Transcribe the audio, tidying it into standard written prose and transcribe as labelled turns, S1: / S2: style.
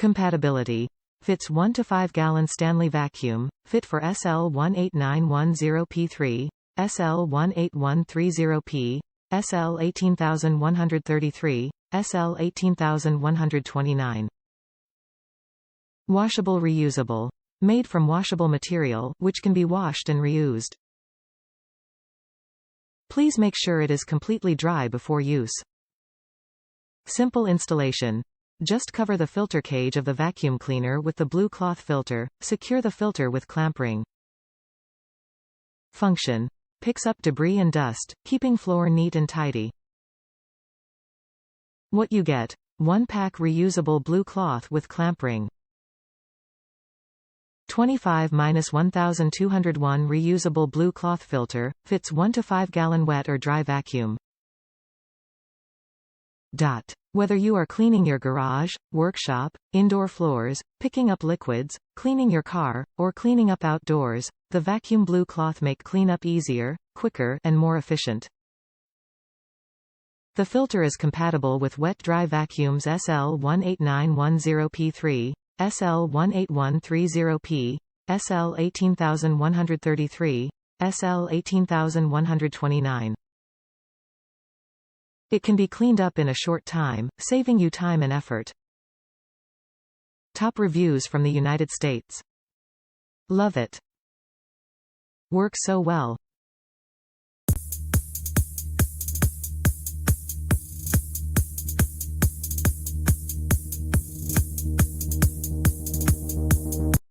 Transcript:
S1: Compatibility. Fits 1 to 5 gallon Stanley vacuum, fit for SL18910P3, SL18130P, SL18133, SL18129. Washable reusable. Made from washable material, which can be washed and reused. Please make sure it is completely dry before use. Simple installation. Just cover the filter cage of the vacuum cleaner with the blue cloth filter, secure the filter with clamp ring. Function. Picks up debris and dust, keeping floor neat and tidy. What you get. 1-pack reusable blue cloth with clamp ring. 25-1201 reusable blue cloth filter, fits 1 to 5 gallon wet or dry vacuum. Whether you are cleaning your garage, workshop, indoor floors, picking up liquids, cleaning your car, or cleaning up outdoors, the vacuum blue cloth make cleanup easier, quicker, and more efficient. The filter is compatible with wet-dry vacuums SL18910P3, SL18130P, SL18133, SL18129. It can be cleaned up in a short time, saving you time and effort. Top reviews from the United States. Love it. Works so well.